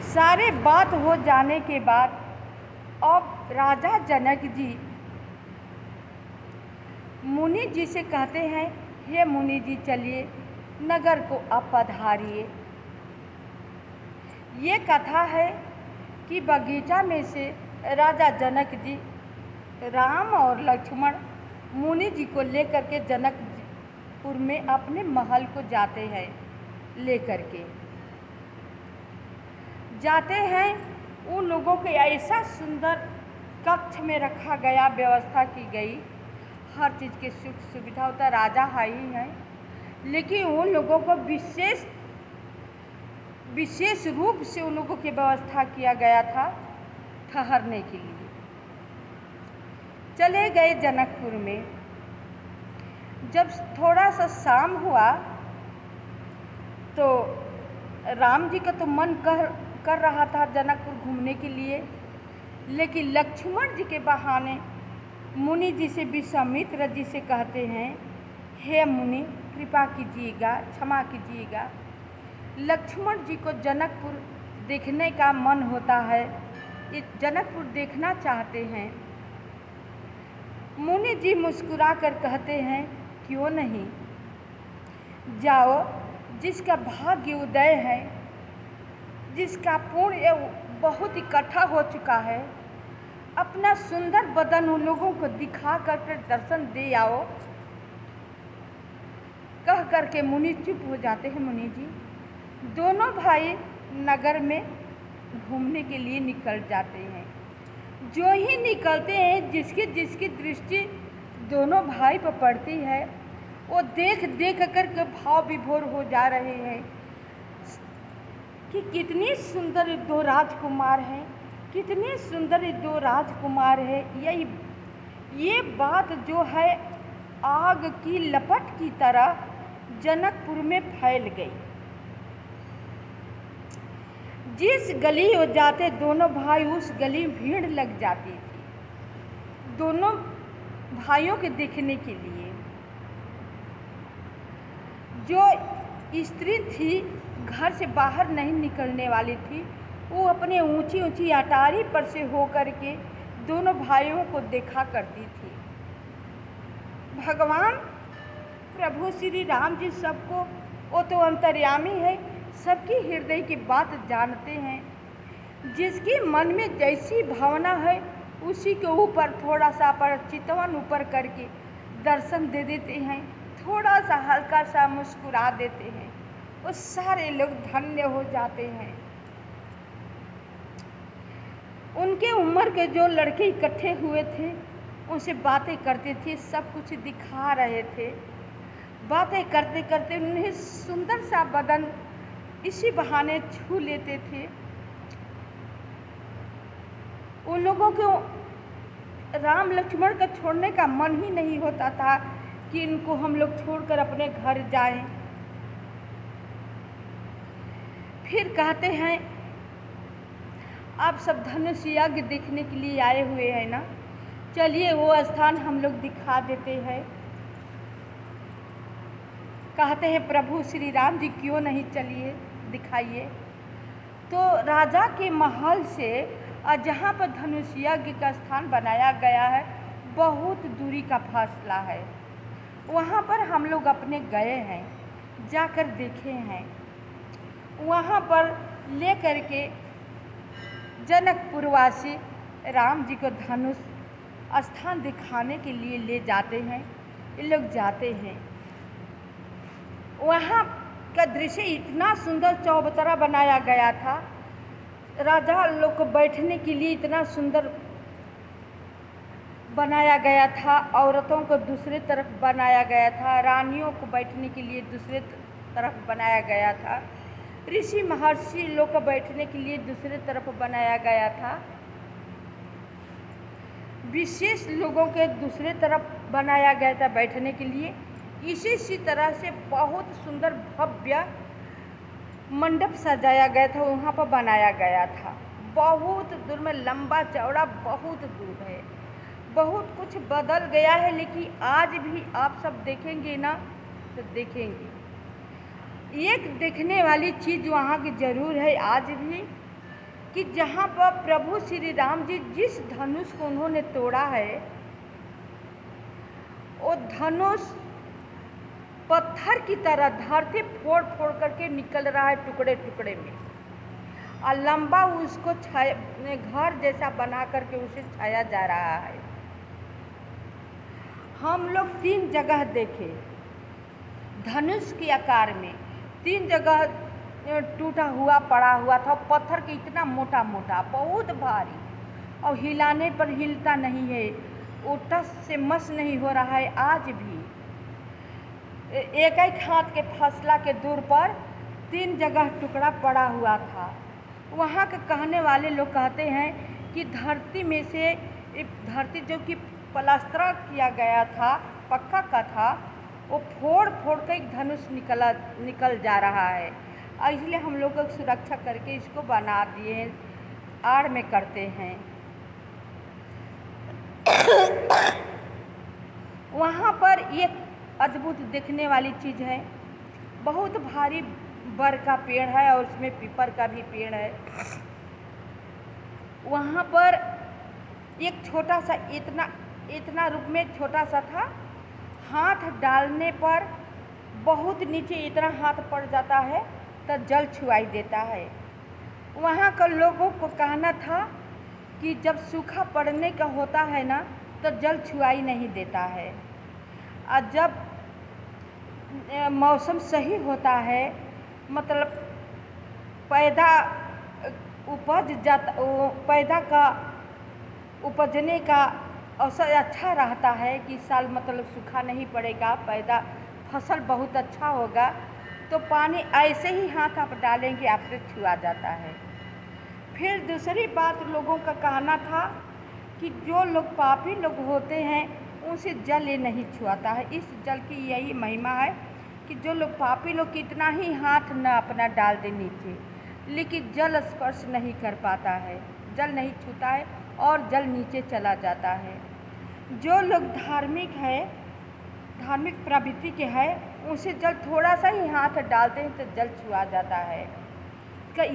सारे बात हो जाने के बाद अब राजा जनक जी मुनि जी से कहते हैं, हे मुनि जी चलिए नगर को आप पधारिए। ये कथा है कि बगीचा में से राजा जनक जी राम और लक्ष्मण मुनि जी को लेकर के जनकपुर में अपने महल को जाते हैं। लेकर के जाते हैं, उन लोगों को ऐसा सुंदर कक्ष में रखा गया, व्यवस्था की गई, हर चीज़ की सुख सुविधा होता। राजा ही हैं, लेकिन उन लोगों को विशेष रूप से उन लोगों की व्यवस्था किया गया था ठहरने के लिए। चले गए जनकपुर में। जब थोड़ा सा शाम हुआ तो राम जी का तो मन कर रहा था जनकपुर घूमने के लिए, लेकिन लक्ष्मण जी के बहाने मुनि जी से विश्वामित्र जी से कहते हैं, हे मुनि कृपा कीजिएगा, क्षमा कीजिएगा, लक्ष्मण जी को जनकपुर देखने का मन होता है, ये जनकपुर देखना चाहते हैं। मुनि जी मुस्कुरा कर कहते हैं, क्यों नहीं, जाओ, जिसका भाग्य उदय है, जिसका पुण्य बहुत इकट्ठा हो चुका है, अपना सुंदर बदन उन लोगों को दिखा कर दर्शन दे आओ। कह करके मुनि चुप हो जाते हैं। मुनि जी दोनों भाई नगर में घूमने के लिए निकल जाते हैं। जो ही निकलते हैं, जिसकी दृष्टि दोनों भाई पर पड़ती है, वो देख कर के भाव विभोर हो जा रहे हैं कि कितनी सुंदर दो राजकुमार हैं, कितने सुंदर दो राजकुमार हैं। ये बात जो है आग की लपट की तरह जनकपुर में फैल गई। जिस गली हो जाते दोनों भाई, उस गली में भीड़ लग जाती थी दोनों भाइयों के देखने के लिए। जो स्त्री थी, घर से बाहर नहीं निकलने वाली थी, वो अपने ऊंची ऊंची अटारी पर से होकर के दोनों भाइयों को देखा करती थी। भगवान प्रभु श्री राम जी सबको, वो तो अंतर्यामी है, सबकी हृदय की बात जानते हैं। जिसकी मन में जैसी भावना है उसी के ऊपर थोड़ा सा पर चितवन ऊपर करके दर्शन दे देते हैं, थोड़ा सा हल्का सा मुस्कुरा देते हैं, वो सारे लोग धन्य हो जाते हैं। उनके उम्र के जो लड़के इकट्ठे हुए थे उनसे बातें करते थे, सब कुछ दिखा रहे थे। बातें करते करते उन्हें सुंदर सा बदन इसी बहाने छू लेते थे। उन लोगों को राम लक्ष्मण का छोड़ने का मन ही नहीं होता था कि इनको हम लोग छोड़कर अपने घर जाएं। फिर कहते हैं, आप सब धनुष यज्ञ देखने के लिए आए हुए हैं ना, चलिए वो स्थान हम लोग दिखा देते हैं। कहते हैं, प्रभु श्री राम जी क्यों नहीं, चलिए दिखाइए। तो राजा के महल से जहाँ पर धनुष यज्ञ का स्थान बनाया गया है, बहुत दूरी का फासला है। वहाँ पर हम लोग अपने गए हैं, जाकर देखे हैं। वहाँ पर ले करके जनकपुरवासी राम जी को धनुष स्थान दिखाने के लिए ले जाते हैं। ये लोग जाते हैं, वहाँ का दृश्य इतना सुंदर चौबतरा बनाया गया था। राजा लोग को बैठने के लिए इतना सुंदर बनाया गया था, औरतों को दूसरे तरफ बनाया गया था, रानियों को बैठने के लिए दूसरे तरफ बनाया गया था, ऋषि महर्षि लोग को बैठने के लिए दूसरे तरफ बनाया गया था, विशेष लोगों के दूसरे तरफ बनाया गया था बैठने के लिए। इसी तरह से बहुत सुंदर भव्य मंडप सजाया गया था, वहाँ पर बनाया गया था। बहुत दूर में, लंबा चौड़ा बहुत दूर है, बहुत कुछ बदल गया है, लेकिन आज भी आप सब देखेंगे ना तो देखेंगे एक देखने वाली चीज़ वहाँ की ज़रूर है आज भी, कि जहाँ पर प्रभु श्री राम जी जिस धनुष को उन्होंने तोड़ा है, वो धनुष पत्थर की तरह धरती फोड़ फोड़ करके निकल रहा है टुकड़े टुकड़े में, और लंबा उसको घर जैसा बना करके उसे छाया जा रहा है। हम लोग 3 जगह देखे धनुष के आकार में, 3 जगह टूटा हुआ पड़ा हुआ था, पत्थर के इतना मोटा मोटा, बहुत भारी, और हिलाने पर हिलता नहीं है, वो टस से मस नहीं हो रहा है। आज भी एक एक हाथ के फासला के दूर पर 3 जगह टुकड़ा पड़ा हुआ था। वहाँ के कहने वाले लोग कहते हैं कि धरती में से, धरती जो कि प्लास्टर किया गया था, पक्का का था, वो फोड़ फोड़ कर एक धनुष निकल जा रहा है, और इसलिए हम लोग सुरक्षा करके इसको बना दिए हैं, आड़ में करते हैं। वहाँ पर एक अद्भुत देखने वाली चीज़ है, बहुत भारी बर का पेड़ है और उसमें पीपल का भी पेड़ है। वहाँ पर एक छोटा सा, इतना रूप में छोटा सा था, हाथ डालने पर बहुत नीचे इतना हाथ पड़ जाता है तो जल छुआई देता है। वहाँ के लोगों को कहना था कि जब सूखा पड़ने का होता है ना, तो जल छुआई नहीं देता है, और जब मौसम सही होता है, मतलब पैदा का उपजने का अवसर अच्छा रहता है कि इस साल मतलब सूखा नहीं पड़ेगा, पैदा फसल बहुत अच्छा होगा, तो पानी ऐसे ही हाथ आप डालेंगे आपसे छुआ जाता है। फिर दूसरी बात, लोगों का कहना था कि जो लोग पापी लोग होते हैं उनसे जल ये नहीं छुआता है। इस जल की यही महिमा है कि जो लोग पापी लोग कितना ही हाथ न अपना डाल दे नीचे, लेकिन जल स्पर्श नहीं कर पाता है, जल नहीं छूता है और जल नीचे चला जाता है। जो लोग धार्मिक है, धार्मिक प्रवृत्ति के है, उनसे जल थोड़ा सा ही हाथ डालते हैं तो जल छुआ जाता है।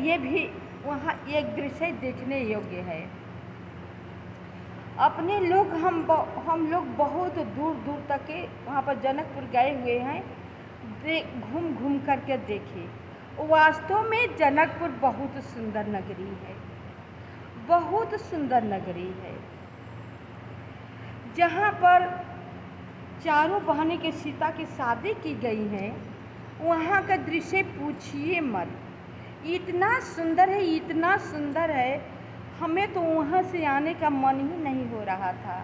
ये भी वहाँ एक दृश्य देखने योग्य है। अपने लोग हम लोग बहुत दूर दूर तक के वहाँ पर जनकपुर गए हुए हैं, घूम घूम करके देखे। वास्तव में जनकपुर बहुत सुंदर नगरी है, बहुत सुंदर नगरी है, जहाँ पर चारों बहनें के सीता की शादी की गई है। वहाँ का दृश्य पूछिए मत, इतना सुंदर है, इतना सुंदर है, हमें तो वहाँ से आने का मन ही नहीं हो रहा था।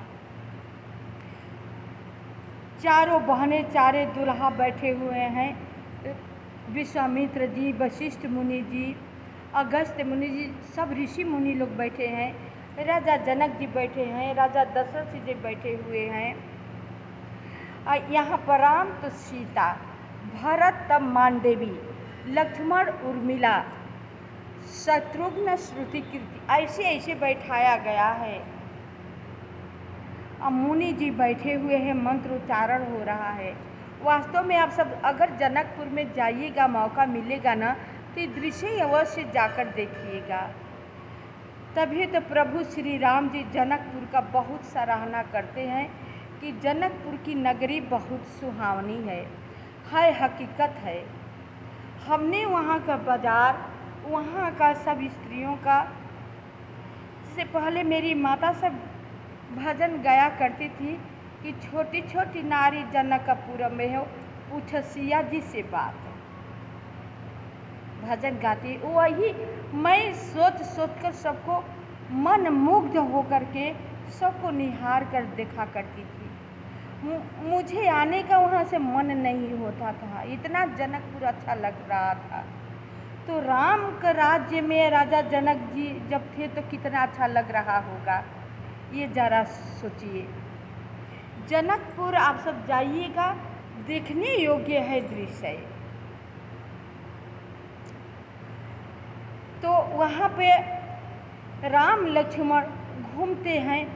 चारों बहनें, चारे दुल्हा बैठे हुए हैं, विश्वामित्र जी, वशिष्ठ मुनि जी, अगस्त्य मुनि जी, सब ऋषि मुनि लोग बैठे हैं, राजा जनक जी बैठे हैं, राजा दशरथ जी बैठे हुए हैं, यहाँ पर राम तो सीता, भरत तब मांडवी, लक्ष्मण उर्मिला, शत्रुघ्न श्रुति कीर्ति, ऐसे ऐसे बैठाया गया है। अब मुनि जी बैठे हुए हैं, मंत्र उच्चारण हो रहा है। वास्तव में आप सब अगर जनकपुर में जाइएगा, मौका मिलेगा ना, तो दृश्य अवश्य जाकर देखिएगा। तभी तो प्रभु श्री राम जी जनकपुर का बहुत सराहना करते हैं कि जनकपुर की नगरी बहुत सुहावनी है, हकीकत है। हमने वहाँ का बाजार, वहाँ का सब स्त्रियों का, इससे पहले मेरी माता सब भजन गाया करती थी कि छोटी छोटी नारी जनकपुर में हो, पूछ सिया जी से बात, भजन गाती। वही मैं सोच सोच कर सबको मन मुग्ध होकर के सबको निहार कर देखा करती थी। मुझे आने का वहाँ से मन नहीं होता था, इतना जनकपुर अच्छा लग रहा था। तो राम के राज्य में राजा जनक जी जब थे तो कितना अच्छा लग रहा होगा, ये जरा सोचिए। जनकपुर आप सब जाइएगा, देखने योग्य है दृश्य। तो वहाँ पे राम लक्ष्मण घूमते हैं,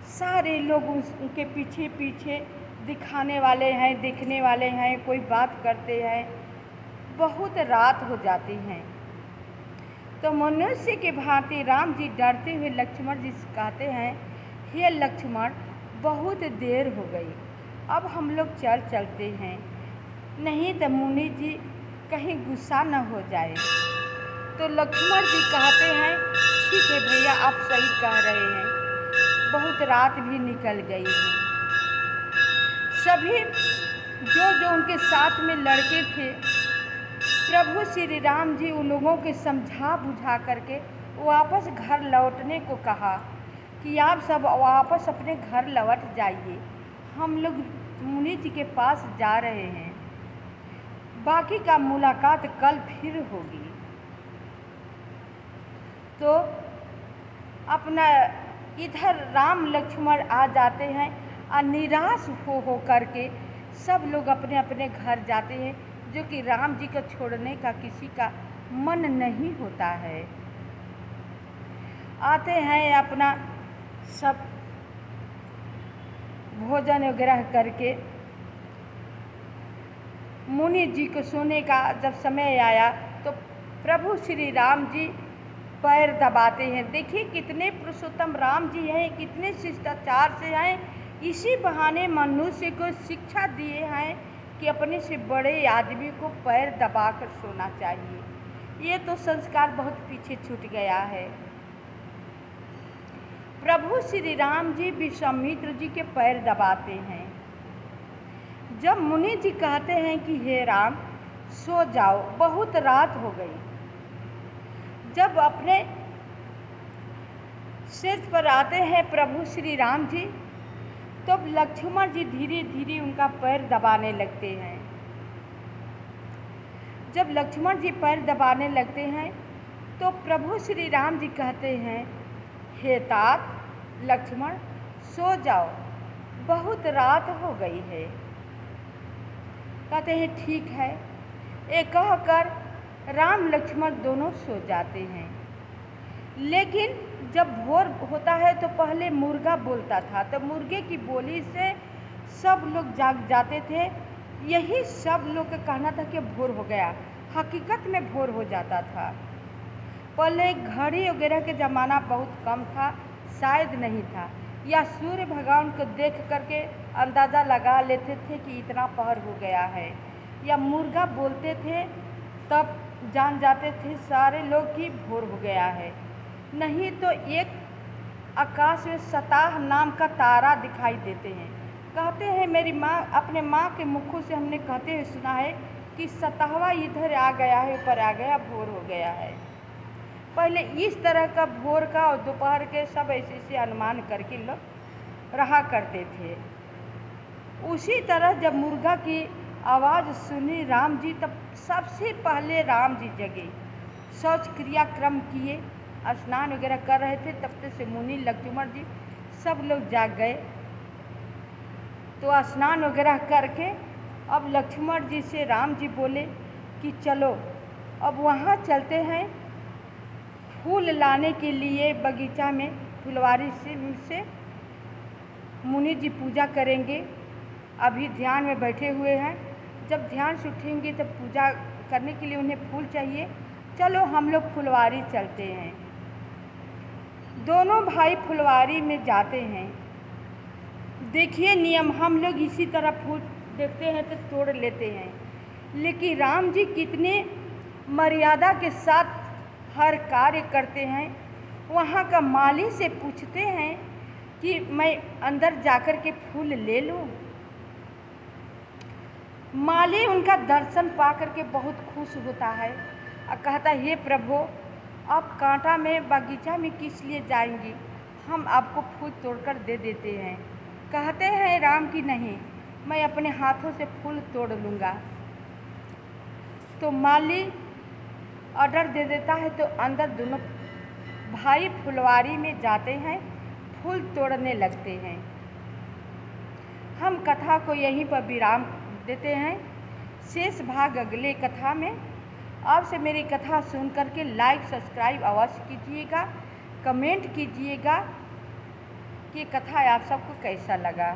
सारे लोग उनके पीछे पीछे दिखाने वाले हैं, देखने वाले हैं, कोई बात करते हैं। बहुत रात हो जाती है तो मनुष्य के भांति राम जी डरते हुए लक्ष्मण जी से कहते हैं, हे लक्ष्मण, बहुत देर हो गई, अब हम लोग चलते हैं, नहीं तो मुनि जी कहीं गुस्सा न हो जाए। तो लक्ष्मण जी कहते हैं, ठीक है भैया, आप सही कह रहे हैं, बहुत रात भी निकल गई है। सभी जो उनके साथ में लड़के थे, प्रभु श्री राम जी उन लोगों के समझा बुझा करके वापस घर लौटने को कहा कि आप सब वापस अपने घर लौट जाइए, हम लोग मुनि जी के पास जा रहे हैं, बाकी का मुलाकात कल फिर होगी। तो अपना इधर राम लक्ष्मण आ जाते हैं और निराश हो करके सब लोग अपने अपने घर जाते हैं, जो कि राम जी को छोड़ने का किसी का मन नहीं होता है। आते हैं अपना सब भोजन वगैरह करके, मुनि जी को सोने का जब समय आया तो प्रभु श्री राम जी पैर दबाते हैं। देखिए कितने पुरुषोत्तम राम जी हैं, कितने शिष्टाचार से हैं। इसी बहाने मनुष्य को शिक्षा दिए हैं कि अपने से बड़े आदमी को पैर दबाकर सोना चाहिए। ये तो संस्कार बहुत पीछे छूट गया है। प्रभु श्री राम जी विश्वामित्र जी के पैर दबाते हैं। जब मुनि जी कहते हैं कि हे राम, सो जाओ, बहुत रात हो गई, जब अपने सिर पर आते हैं प्रभु श्री राम जी, तो लक्ष्मण जी धीरे धीरे उनका पैर दबाने लगते हैं। जब लक्ष्मण जी पैर दबाने लगते हैं तो प्रभु श्री राम जी कहते हैं, हे तात लक्ष्मण, सो जाओ, बहुत रात हो गई है। कहते हैं ठीक है। ये कहकर राम लक्ष्मण दोनों सो जाते हैं। लेकिन जब भोर होता है तो पहले मुर्गा बोलता था, तो मुर्गे की बोली से सब लोग जाग जाते थे। यही सब लोग का कहना था कि भोर हो गया, हकीकत में भोर हो जाता था। पहले घड़ी वगैरह के ज़माना बहुत कम था, शायद नहीं था, या सूर्य भगवान को देख करके अंदाज़ा लगा लेते थे कि इतना पहर हो गया है, या मुर्गा बोलते थे तब जान जाते थे सारे लोग कि भोर हो गया है। नहीं तो एक आकाश में सताह नाम का तारा दिखाई देते हैं। कहते हैं मेरी माँ, अपने माँ के मुखों से हमने कहते हुए सुना है कि सताहवा इधर आ गया है, ऊपर आ गया, भोर हो गया है। पहले इस तरह का भोर का और दोपहर के सब ऐसे अनुमान करके लोग रहा करते थे। उसी तरह जब मुर्गा की आवाज़ सुनी राम जी, तब सबसे पहले राम जी जगे, शौच क्रियाक्रम किए, स्नान वगैरह कर रहे थे। तब तक से मुनि लक्ष्मण जी सब लोग जाग गए। तो स्नान वगैरह करके अब लक्ष्मण जी से राम जी बोले कि चलो अब वहाँ चलते हैं, फूल लाने के लिए बगीचा में फुलवारी से मुनि जी पूजा करेंगे। अभी ध्यान में बैठे हुए हैं, जब ध्यान से उठेंगे तब पूजा करने के लिए उन्हें फूल चाहिए, चलो हम लोग फुलवारी चलते हैं। दोनों भाई फुलवारी में जाते हैं। देखिए नियम, हम लोग इसी तरह फूल देखते हैं तो तोड़ लेते हैं, लेकिन राम जी कितने मर्यादा के साथ हर कार्य करते हैं। वहाँ का माली से पूछते हैं कि मैं अंदर जाकर के फूल ले लूँ। माली उनका दर्शन पा करके बहुत खुश होता है और कहता है, हे प्रभु, आप कांटा में बगीचा में किस लिए जाएंगी, हम आपको फूल तोड़कर दे देते हैं। कहते हैं राम की नहीं, मैं अपने हाथों से फूल तोड़ लूँगा। तो माली ऑर्डर दे देता है, तो अंदर दोनों भाई फुलवारी में जाते हैं, फूल तोड़ने लगते हैं। हम कथा को यहीं पर विराम देते हैं। शेष भाग अगले कथा में। आपसे मेरी कथा सुन करके लाइक सब्सक्राइब अवश्य कीजिएगा, कमेंट कीजिएगा कि कथा आप सबको कैसा लगा।